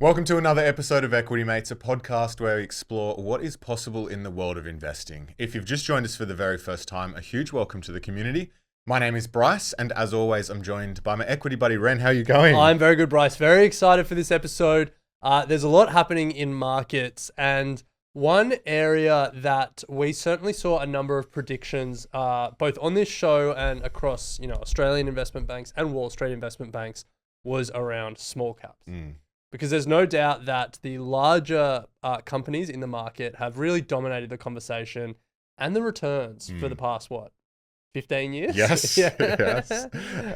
Welcome to another episode of Equity Mates, a podcast where we explore what is possible in the world of investing. If you've just joined us for the very first time, a huge welcome to the community. My name is Bryce, and as always, I'm joined by my equity buddy, Ren. How are you going? I'm very good, Bryce. Very excited for this episode. There's a lot happening in markets, and one area that we certainly saw a number of predictions, both on this show and across, Australian investment banks and Wall Street investment banks, was around small caps. Because there's no doubt that the larger companies in the market have really dominated the conversation and the returns for the past, 15 years? Yes. Yes.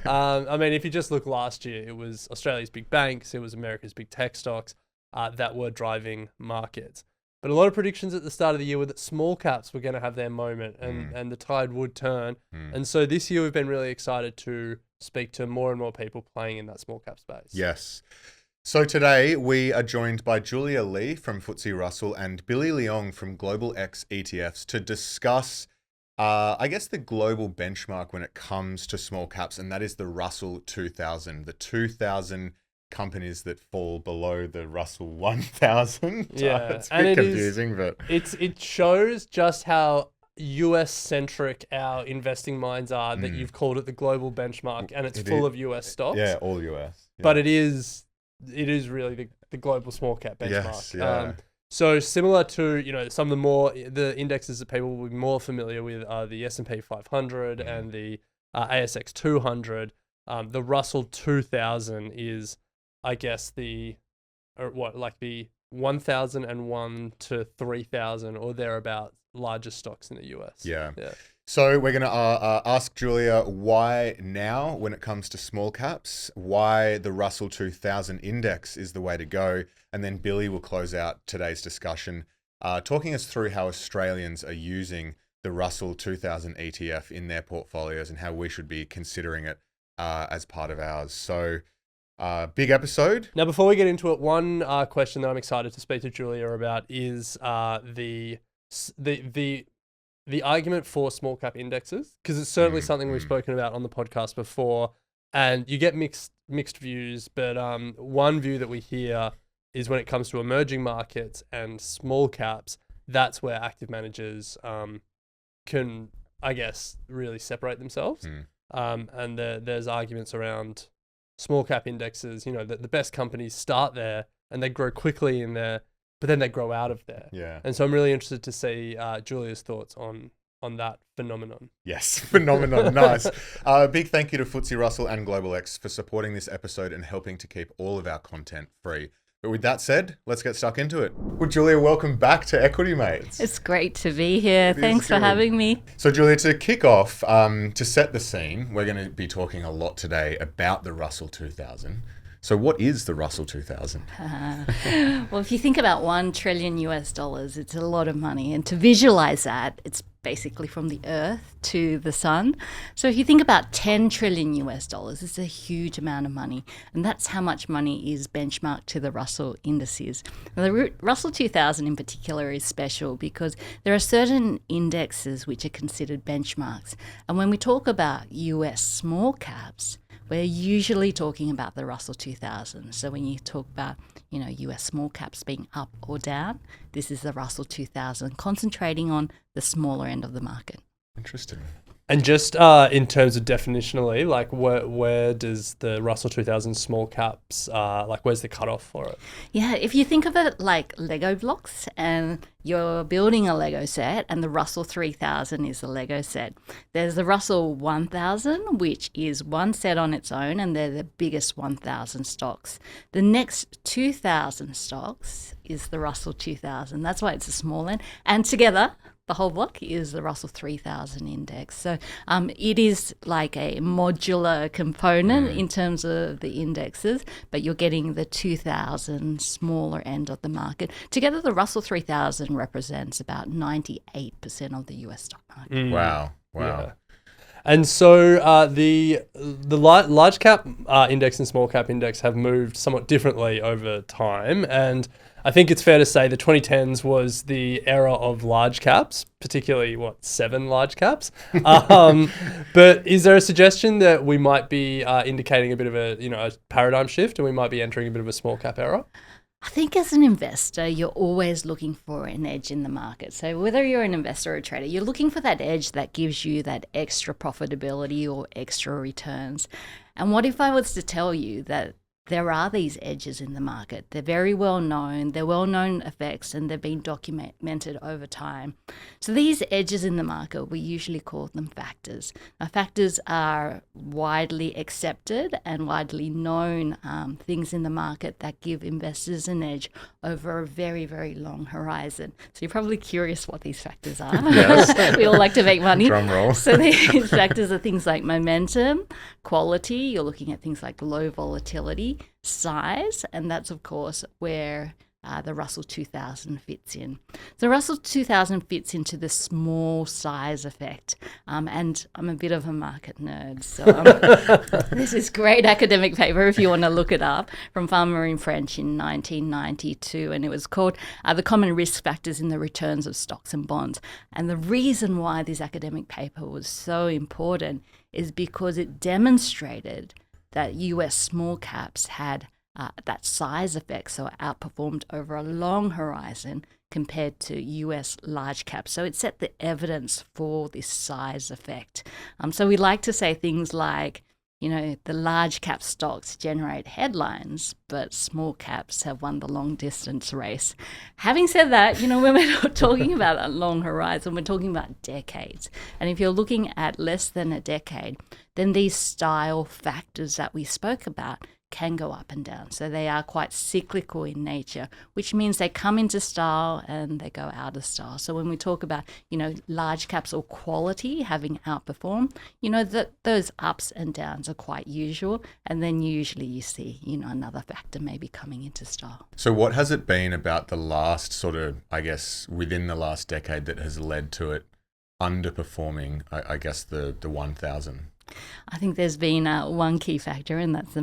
I mean, if you just look last year, it was Australia's big banks, it was America's big tech stocks that were driving markets. But a lot of predictions at the start of the year were that small caps were going to have their moment and the tide would turn. And so this year we've been really excited to speak to more and more people playing in that small cap space. Yes. So today we are joined by Julia Lee from FTSE Russell and Billy Leung from Global X ETFs to discuss, the global benchmark when it comes to small caps, and that is the Russell 2000, the 2000 companies that fall below the Russell 1000. Yeah, it's a bit confusing, but it shows just how US-centric our investing minds are that you've called it the global benchmark, and it's full of US stocks. Yeah, all US. Yeah. But it is really the global small cap benchmark. Yes, yeah. So similar to, some of the indexes that people will be more familiar with are the S&P 500 and the ASX 200. The Russell 2000 is, I guess, the 1,001 to 3,000 or thereabouts largest stocks in the US. Yeah. So we're going to ask Julia why now when it comes to small caps, why the Russell 2000 index is the way to go. And then Billy will close out today's discussion, talking us through how Australians are using the Russell 2000 ETF in their portfolios and how we should be considering it as part of ours. So big episode. Now, before we get into it, one question that I'm excited to speak to Julia about is the argument for small cap indexes, because it's certainly something we've spoken about on the podcast before, and you get mixed views. But one view that we hear is when it comes to emerging markets and small caps, that's where active managers can, I guess, really separate themselves. And there's arguments around small cap indexes, that the best companies start there and they grow quickly in there, but then they grow out of there. Yeah. And so I'm really interested to see Julia's thoughts on that phenomenon. Yes, phenomenon. Nice. Big thank you to FTSE Russell and Global X for supporting this episode and helping to keep all of our content free. But with that said, let's get stuck into it. Well, Julia, welcome back to Equity Mates. It's great to be here. Thanks for having me. So Julia, to kick off, to set the scene, we're going to be talking a lot today about the Russell 2000. So what is the Russell 2000? Well, if you think about $1 trillion US, it's a lot of money. And to visualize that, it's basically from the earth to the sun. So if you think about $10 trillion US, it's a huge amount of money. And that's how much money is benchmarked to the Russell indices. Now, the Russell 2000 in particular is special because there are certain indexes which are considered benchmarks. And when we talk about US small caps, we're usually talking about the Russell 2000. So when you talk about, US small caps being up or down, this is the Russell 2000, concentrating on the smaller end of the market. Interesting. And just in terms of definitionally, like where does the Russell 2000 small caps, where's the cutoff for it? Yeah, if you think of it like Lego blocks and you're building a Lego set and the Russell 3000 is the Lego set. There's the Russell 1000, which is one set on its own, and they're the biggest 1000 stocks. The next 2000 stocks is the Russell 2000. That's why it's a small end. And together, the whole block is the Russell 3000 index. So it is like a modular component in terms of the indexes, but you're getting the 2000 smaller end of the market. Together, the Russell 3000 represents about 98% of the US stock market. Wow. Yeah. And so the large cap index and small cap index have moved somewhat differently over time. And I think it's fair to say the 2010s was the era of large caps, particularly 7 large caps. But is there a suggestion that we might be indicating a bit of a paradigm shift, and we might be entering a bit of a small cap era? I think as an investor, you're always looking for an edge in the market. So whether you're an investor or a trader, you're looking for that edge that gives you that extra profitability or extra returns. And what if I was to tell you that there are these edges in the market? They're very well known, they're well-known effects, and they've been documented over time. So these edges in the market, we usually call them factors. Now, factors are widely accepted and widely known things in the market that give investors an edge over a very, very long horizon. So you're probably curious what these factors are. Yes. We all like to make money. Drum roll. So these factors are things like momentum, quality. You're looking at things like low volatility, size, and that's of course where the Russell 2000 fits in. The Russell 2000 fits into the small size effect, and I'm a bit of a market nerd, so this is great academic paper if you want to look it up, from Farmer in French in 1992, and it was called The Common Risk Factors in the Returns of Stocks and Bonds. And the reason why this academic paper was so important is because it demonstrated that US small caps had that size effect, so outperformed over a long horizon compared to US large caps. So it set the evidence for this size effect. So we like to say things like, the large cap stocks generate headlines, but small caps have won the long distance race. Having said that, when we're talking about a long horizon, we're talking about decades. And if you're looking at less than a decade, then these style factors that we spoke about can go up and down. So they are quite cyclical in nature, which means they come into style and they go out of style. So when we talk about, large caps or quality having outperformed, those ups and downs are quite usual. And then usually you see, another factor maybe coming into style. So what has it been about the last within the last decade that has led to it underperforming, the 1000? I think there's been one key factor, and that's the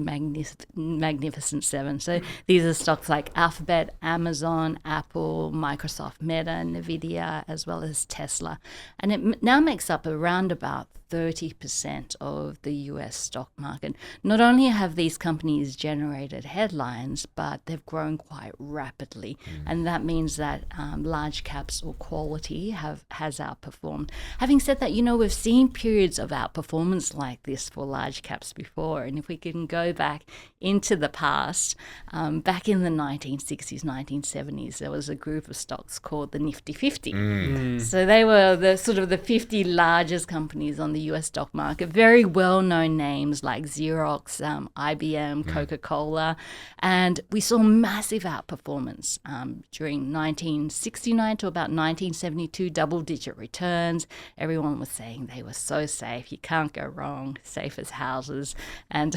Magnificent Seven. So these are stocks like Alphabet, Amazon, Apple, Microsoft, Meta, Nvidia, as well as Tesla. And it now makes up around about 30% of the US stock market. Not only have these companies generated headlines, but they've grown quite rapidly. And that means that large caps or quality has outperformed. Having said that, we've seen periods of outperformance like this for large caps before. And if we can go back into the past, back in the 1960s, 1970s, there was a group of stocks called the Nifty 50. So they were the 50 largest companies on the US stock market, very well-known names like Xerox, IBM, Coca-Cola, and we saw massive outperformance during 1969 to about 1972, double-digit returns. Everyone was saying they were so safe, you can't go wrong, safe as houses, and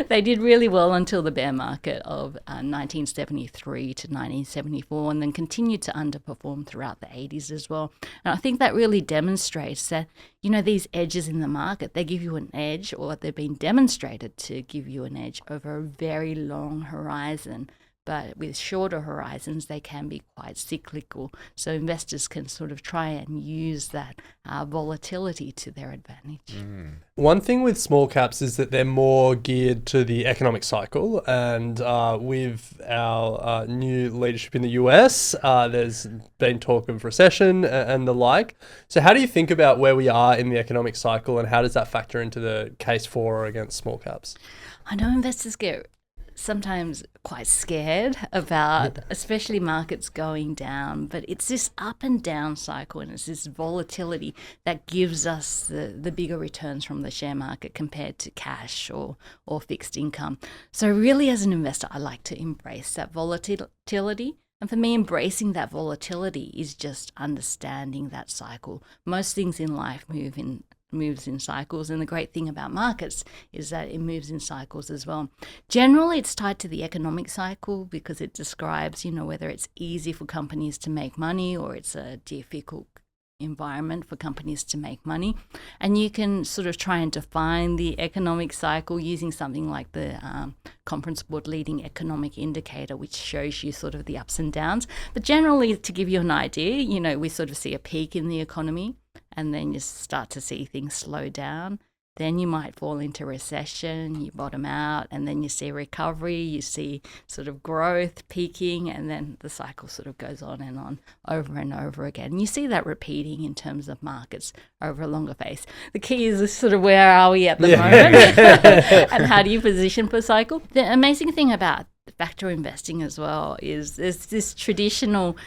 they did really well until the bear market of 1973 to 1974, and then continued to underperform throughout the 80s as well. And I think that really demonstrates that these edges in the market, they give you an edge, or they've been demonstrated to give you an edge over a very long horizon. But with shorter horizons, they can be quite cyclical. So investors can sort of try and use that volatility to their advantage. One thing with small caps is that they're more geared to the economic cycle. And with our new leadership in the US, there's been talk of recession and the like. So how do you think about where we are in the economic cycle, and how does that factor into the case for or against small caps? I know investors get sometimes quite scared about especially markets going down, but it's this up and down cycle, and it's this volatility that gives us the bigger returns from the share market compared to cash or fixed income. So really, as an investor, I like to embrace that volatility. And for me, embracing that volatility is just understanding that cycle. Most things in life moves in cycles, and the great thing about markets is that it moves in cycles as well. Generally, it's tied to the economic cycle because it describes, whether it's easy for companies to make money or it's a difficult environment for companies to make money. And you can sort of try and define the economic cycle using something like the Conference Board Leading Economic Indicator, which shows you sort of the ups and downs. But generally, to give you an idea, we sort of see a peak in the economy, and then you start to see things slow down, Then you might fall into recession, you bottom out, and then you see recovery, you see sort of growth peaking, and then the cycle sort of goes on and on over and over again. And you see that repeating in terms of markets over a longer phase. The key is sort of where are we at the moment and how do you position per cycle? The amazing thing about factor investing as well is there's this traditional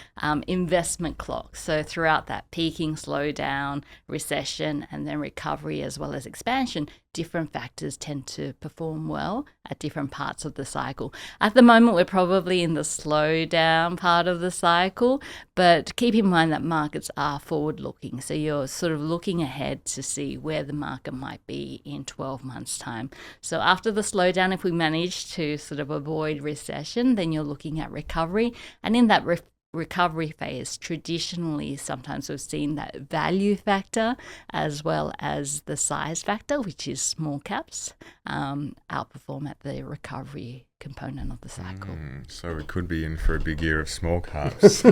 investment clock. So throughout that peaking, slowdown, recession, and then recovery as well as expansion, different factors tend to perform well at different parts of the cycle. At the moment, we're probably in the slowdown part of the cycle, but keep in mind that markets are forward-looking. So you're sort of looking ahead to see where the market might be in 12 months' time. So after the slowdown, if we manage to sort of avoid recession, then you're looking at recovery. And in that recovery phase, traditionally, sometimes we've seen that value factor as well as the size factor, which is small caps, outperform at the recovery component of the cycle. So we could be in for a big year of small caps.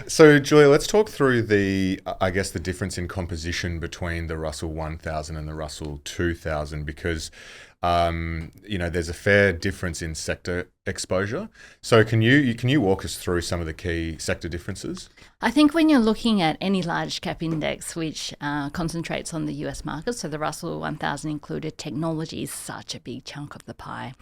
So Julia, let's talk through the difference in composition between the Russell 1000 and the Russell 2000, because there's a fair difference in sector exposure. So can you walk us through some of the key sector differences? I think when you're looking at any large cap index which concentrates on the US market, so the Russell 1000 included, technology is such a big chunk of the pie.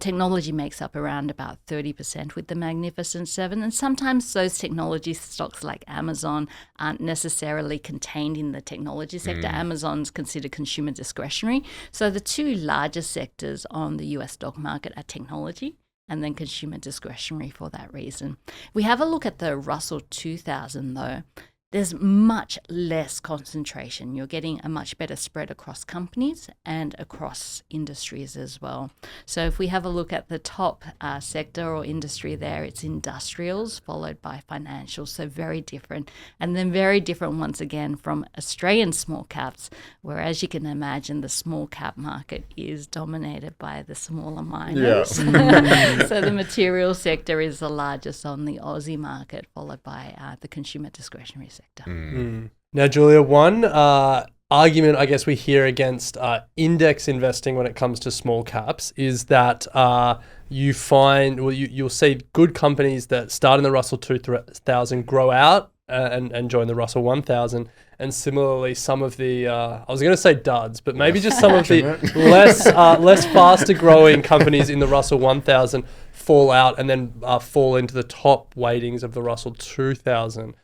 Technology makes up around about 30% with the Magnificent Seven, and sometimes those technology stocks like Amazon aren't necessarily contained in the technology sector. Amazon's considered consumer discretionary. So the two largest sectors on the US stock market are technology and then consumer discretionary for that reason. We have a look at the Russell 2000 though. There's much less concentration. You're getting a much better spread across companies and across industries as well. So if we have a look at the top sector or industry there, it's industrials followed by financials, so very different. And then very different once again from Australian small caps, where as you can imagine, the small cap market is dominated by the smaller miners. Yeah. So the material sector is the largest on the Aussie market, followed by the consumer discretionary sector. Now, Julia, one argument I guess we hear against index investing when it comes to small caps is that you'll see good companies that start in the Russell 2000 grow out and join the Russell 1000. And similarly, some of the, I was going to say duds, but maybe just some of the less faster growing companies in the Russell 1000 fall out and then fall into the top weightings of the Russell 2000.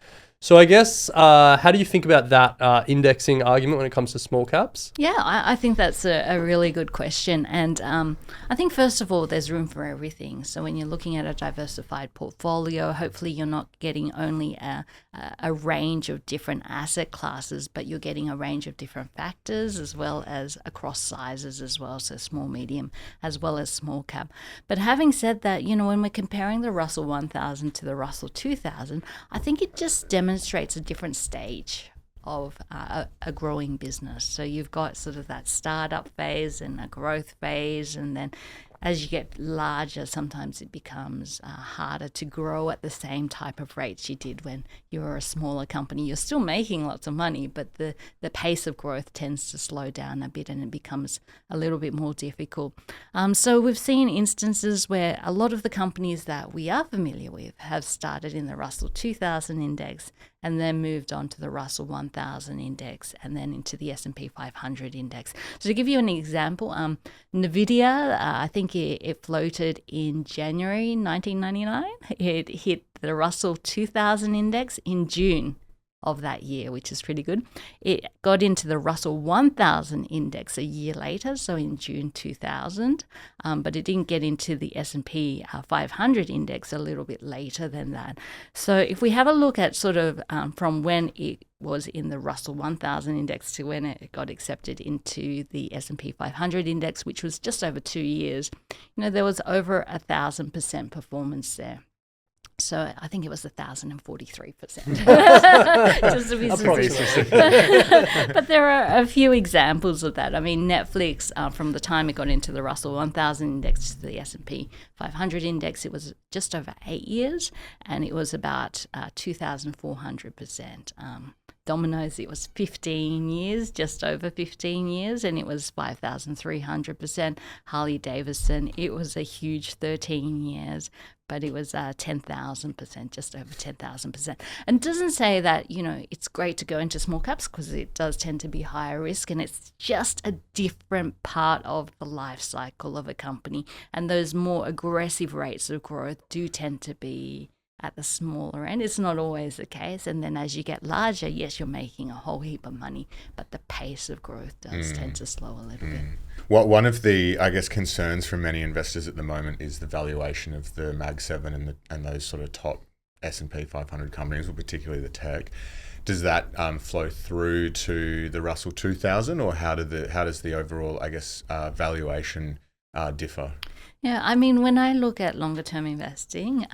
So I guess, how do you think about that indexing argument when it comes to small caps? Yeah, I think that's a really good question. And I think, first of all, there's room for everything. So when you're looking at a diversified portfolio, hopefully you're not getting only a range of different asset classes, but you're getting a range of different factors as well as across sizes as well, so small, medium, as well as small cap. But having said that, when we're comparing the Russell 1000 to the Russell 2000, I think it just demonstrates a different stage of a growing business. So you've got sort of that startup phase and a growth phase, and then as you get larger, sometimes it becomes harder to grow at the same type of rates you did when you were a smaller company. You're still making lots of money, but the pace of growth tends to slow down a bit and it becomes a little bit more difficult. So we've seen instances where a lot of the companies that we are familiar with have started in the Russell 2000 index and then moved on to the Russell 1000 index and then into the S&P 500 index. So to give you an example, NVIDIA, I think it floated in January 1999. It hit the Russell 2000 index in June of that year, which is pretty good. It got into the Russell 1000 index a year later, so in June 2000, but it didn't get into the S&P 500 index a little bit later than that. So if we have a look at sort of from when it was in the Russell 1000 index to when it got accepted into the S&P 500 index, which was just over 2 years, there was over 1,000% performance there. So I think it was 1,043%. Just to be specific. But there are a few examples of that. I mean, Netflix, from the time it got into the Russell 1000 index to the S&P 500 index, it was just over 8 years, and it was about 2,400% Domino's, it was 15 years, just over 15 years, and it was 5,300%. Harley Davidson, it was a huge 13 years, but it was 10,000%, just over 10,000%. And it doesn't say that, it's great to go into small caps, because it does tend to be higher risk, and it's just a different part of the life cycle of a company. And those more aggressive rates of growth do tend to be at the smaller end. It's not always the case. And then as you get larger, yes, you're making a whole heap of money, but the pace of growth does tend to slow a little bit. Well, one of the, I guess, concerns from many investors at the moment is the valuation of the Mag 7 and those sort of top S&P 500 companies, or particularly the tech. Does that flow through to the Russell 2000, or how does the overall, I guess, valuation differ? Yeah, I mean, when I look at longer term investing,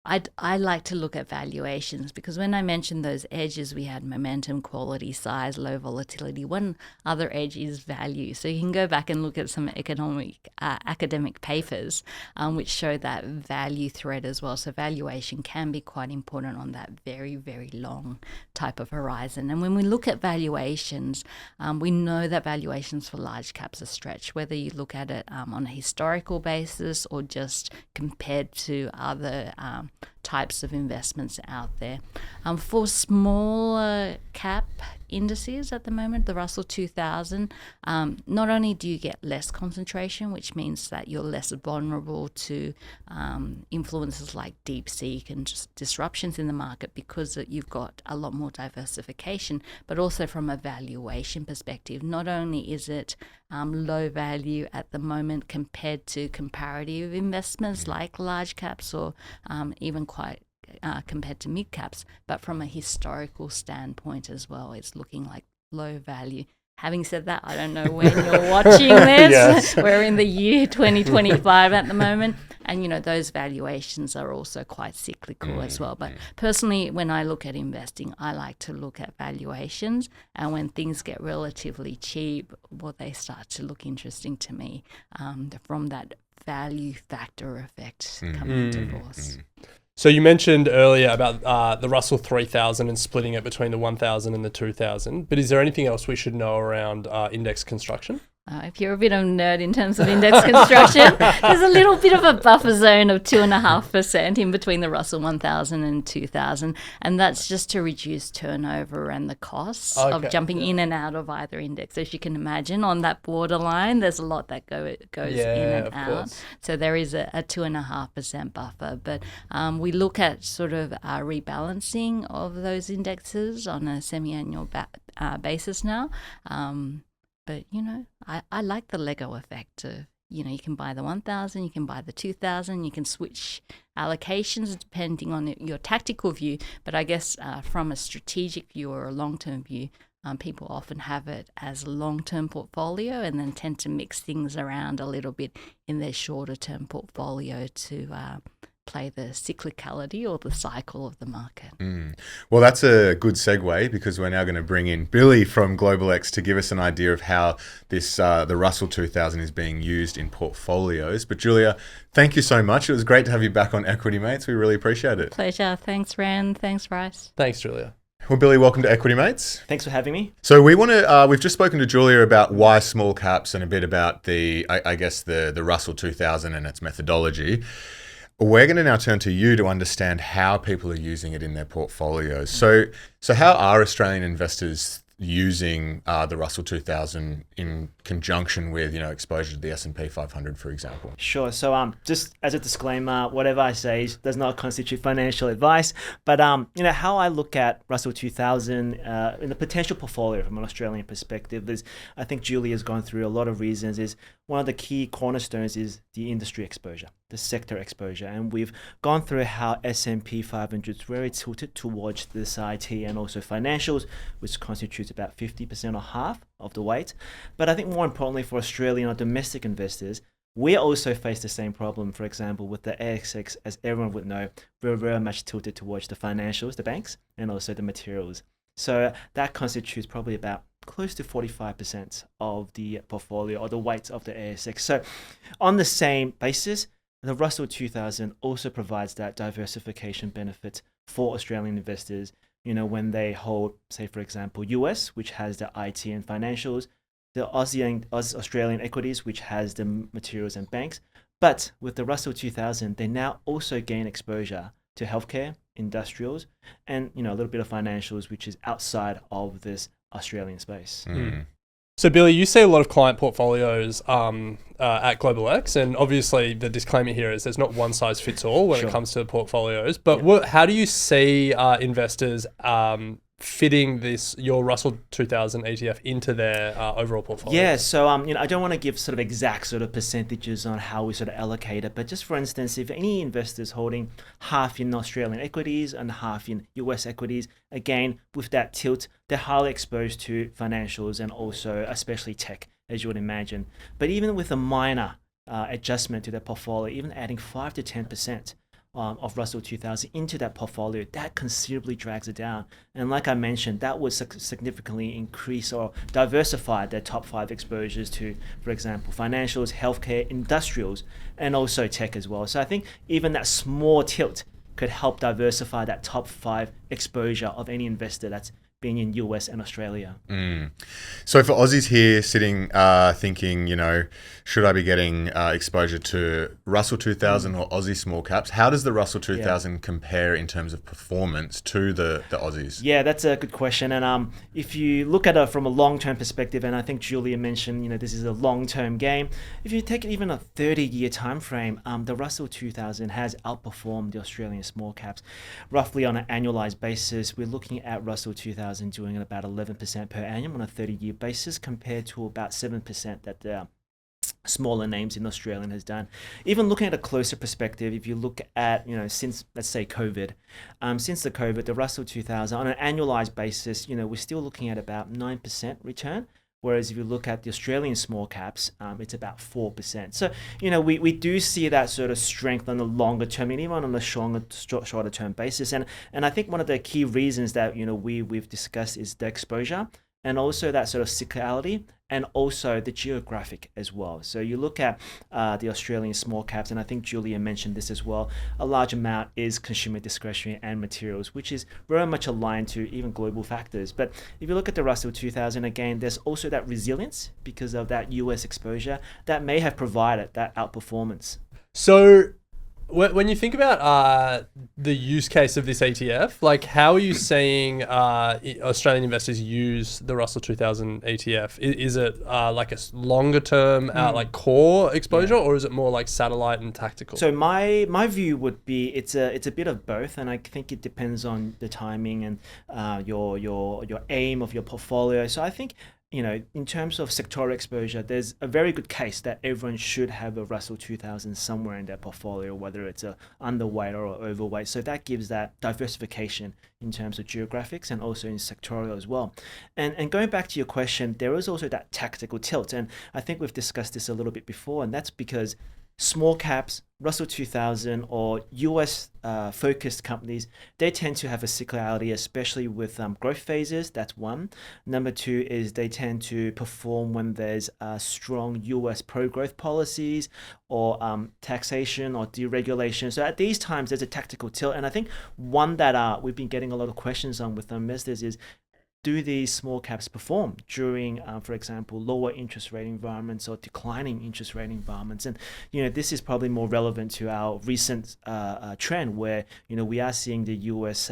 I like to look at valuations, because when I mentioned those edges, we had momentum, quality, size, low volatility. One other edge is value. So you can go back and look at some academic papers which show that value thread as well. So valuation can be quite important on that very, very long type of horizon. And when we look at valuations, we know that valuations for large caps are stretched, whether you look at it on a historical basis or just compared to other types of investments out there. For smaller cap indices at the moment, the Russell 2000, not only do you get less concentration, which means that you're less vulnerable to influences like DeepSeek and just disruptions in the market, because you've got a lot more diversification, but also from a valuation perspective. Not only is it low value at the moment compared to comparative investments like large caps or even quite compared to mid caps, but from a historical standpoint as well, it's looking like low value. Having said that, I don't know when you're watching this. Yes. We're in the year 2025 at the moment, and those valuations are also quite cyclical as well. But personally, when I look at investing, I like to look at valuations, and when things get relatively cheap, well, they start to look interesting to me from that value factor effect coming into force. So you mentioned earlier about the Russell 3000 and splitting it between the 1000 and the 2000, but is there anything else we should know around index construction? If you're a bit of a nerd in terms of index construction, there's a little bit of a buffer zone of 2.5% in between the Russell 1000 and 2000, and that's just to reduce turnover and the costs of jumping in and out of either index. So as you can imagine, on that borderline, there's a lot that goes in and out. Course. So there is a 2.5% buffer, but we look at sort of rebalancing of those indexes on a semi-annual basis now. But, I like the Lego effect of, you can buy the 1000, you can buy the 2000, you can switch allocations depending on your tactical view. But I guess from a strategic view or a long-term view, people often have it as a long-term portfolio and then tend to mix things around a little bit in their shorter-term portfolio to play the cyclicality or the cycle of the market. Well, that's a good segue, because we're now going to bring in Billy from Global X to give us an idea of how this the Russell 2000 is being used in portfolios. But Julia, thank you so much. It was great to have you back on Equity Mates. We really appreciate it. Pleasure. Thanks, Ren. Thanks, Bryce. Thanks, Julia. Well, Billy, welcome to Equity Mates. Thanks for having me. So we want to, we've just spoken to Julia about why small caps and a bit about the Russell 2000 and its methodology. We're going to now turn to you to understand how people are using it in their portfolios. So how are Australian investors using the Russell 2000 in conjunction with, exposure to the S&P 500, for example? Sure. So just as a disclaimer, whatever I say does not constitute financial advice. But how I look at Russell 2000 in the potential portfolio from an Australian perspective is, I think Julia's gone through a lot of reasons, is one of the key cornerstones is the industry exposure, the sector exposure. And we've gone through how S&P 500 is very tilted towards this IT and also financials, which constitutes about 50% or half of the weight. But I think more importantly for Australian or domestic investors, we also face the same problem. For example, with the ASX, as everyone would know, we're very much tilted towards the financials, the banks, and also the materials. So that constitutes probably about close to 45% of the portfolio or the weight of the ASX. So on the same basis, the Russell 2000 also provides that diversification benefit for Australian investors, when they hold, say, for example, US, which has the IT and financials, the Australian equities, which has the materials and banks. But with the Russell 2000, they now also gain exposure to healthcare, industrials, and a little bit of financials, which is outside of this Australian space. So, Billy, you see a lot of client portfolios at Global X, and obviously the disclaimer here is there's not one size fits all when it comes to portfolios. But how do you see investors fitting your Russell 2000 ETF into their overall portfolio? Yeah, so I don't want to give sort of exact sort of percentages on how we sort of allocate it, but just for instance, if any investors holding half in Australian equities and half in US equities, again, with that tilt, they're highly exposed to financials and also especially tech, as you would imagine. But even with a minor adjustment to their portfolio, even adding 5 to 10%, of Russell 2000 into that portfolio, that considerably drags it down. And like I mentioned, that would significantly increase or diversify their top 5 exposures to, for example, financials, healthcare, industrials, and also tech as well. So I think even that small tilt could help diversify that top 5 exposure of any investor that's being in US and Australia. So for Aussies here sitting thinking, should I be getting exposure to Russell 2000 or Aussie small caps? How does the Russell 2000 compare in terms of performance to the Aussies? Yeah, that's a good question. And if you look at it from a long-term perspective, and I think Julia mentioned, this is a long-term game. If you take even a 30-year time frame, the Russell 2000 has outperformed the Australian small caps roughly on an annualized basis. We're looking at Russell 2000 doing about 11% per annum on a 30-year basis compared to about 7% that the smaller names in Australian has done. Even looking at a closer perspective, if you look at, since, let's say, COVID, since the COVID, the Russell 2000 on an annualized basis, we're still looking at about 9% return. Whereas if you look at the Australian small caps, it's about 4%. So, we do see that sort of strength on the longer term and even on a shorter term basis. And I think one of the key reasons that, we've discussed is the exposure and also that sort of cyclicality and also the geographic as well. So you look at the Australian small caps, and I think Julia mentioned this as well, a large amount is consumer discretionary and materials, which is very much aligned to even global factors. But if you look at the Russell 2000, again, there's also that resilience because of that US exposure that may have provided that outperformance. So when you think about the use case of this ETF, like how are you seeing Australian investors use the Russell 2000 ETF? Is it like a longer term like core exposure, or is it more like satellite and tactical? So my view would be it's a bit of both, and I think it depends on the timing and your aim of your portfolio. So I think, in terms of sectoral exposure, there's a very good case that everyone should have a Russell 2000 somewhere in their portfolio, whether it's a underweight or overweight. So that gives that diversification in terms of geographics and also in sectorial as well. And going back to your question, there is also that tactical tilt. And I think we've discussed this a little bit before, and that's because small caps, Russell 2000 or US focused companies, they tend to have a cyclicality, especially with growth phases. That's one. Number two is they tend to perform when there's strong US pro-growth policies or taxation or deregulation. So at these times, there's a tactical tilt. And I think one that we've been getting a lot of questions on with investors is, do these small caps perform during, for example, lower interest rate environments or declining interest rate environments? And, this is probably more relevant to our recent trend where, we are seeing the US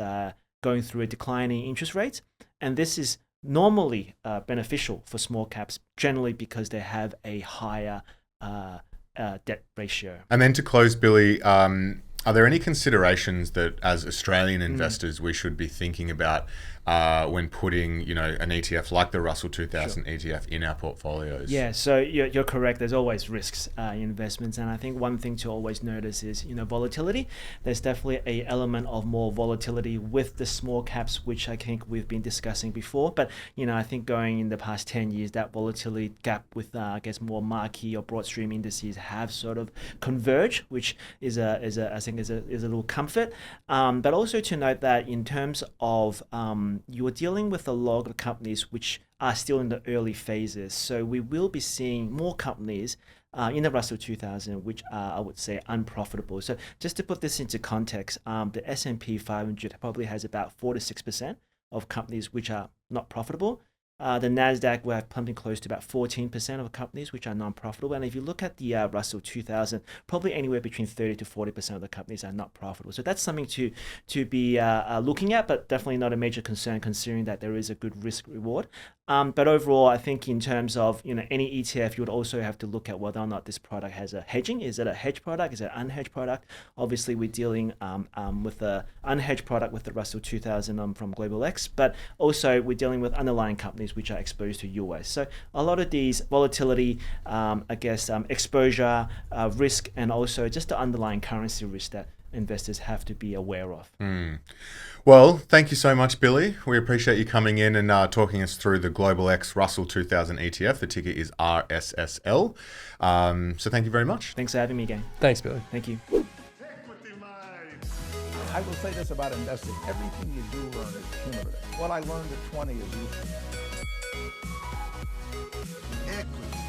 going through a declining interest rates. And this is normally beneficial for small caps, generally because they have a higher debt ratio. And then to close, Billy, are there any considerations that as Australian investors we should be thinking about when putting, an ETF like the Russell 2000 ETF in our portfolios? Yeah, so you're correct. There's always risks in investments. And I think one thing to always notice is, volatility. There's definitely an element of more volatility with the small caps, which I think we've been discussing before. But, I think going in the past 10 years, that volatility gap with, I guess, more marquee or broad stream indices have sort of converged, which is a little comfort. But also to note that in terms of you are dealing with a lot of companies which are still in the early phases. So we will be seeing more companies in the Russell 2000, which are, I would say, unprofitable. So just to put this into context, the S&P 500 probably has about 4 to 6% of companies which are not profitable. The NASDAQ, we have something close to about 14% of companies which are non-profitable. And if you look at the Russell 2000, probably anywhere between 30 to 40% of the companies are not profitable. So that's something to be looking at, but definitely not a major concern considering that there is a good risk reward. But overall, I think in terms of any ETF, you would also have to look at whether or not this product has a hedging. Is it a hedge product? Is it an unhedged product? Obviously, we're dealing with the unhedged product with the Russell 2000 from Global X, but also we're dealing with underlying companies which are exposed to US. So a lot of these volatility, exposure, risk, and also just the underlying currency risk that investors have to be aware of. Well, thank you so much, Billy. We appreciate you coming in and talking us through the Global X Russell 2000 ETF. The ticker is RSSL. So thank you very much. Thanks for having me again. Thanks, Billy. Thank you. I will say this about investing. Everything you do learn is cumulative. What I learned at 20 is useful. Equity.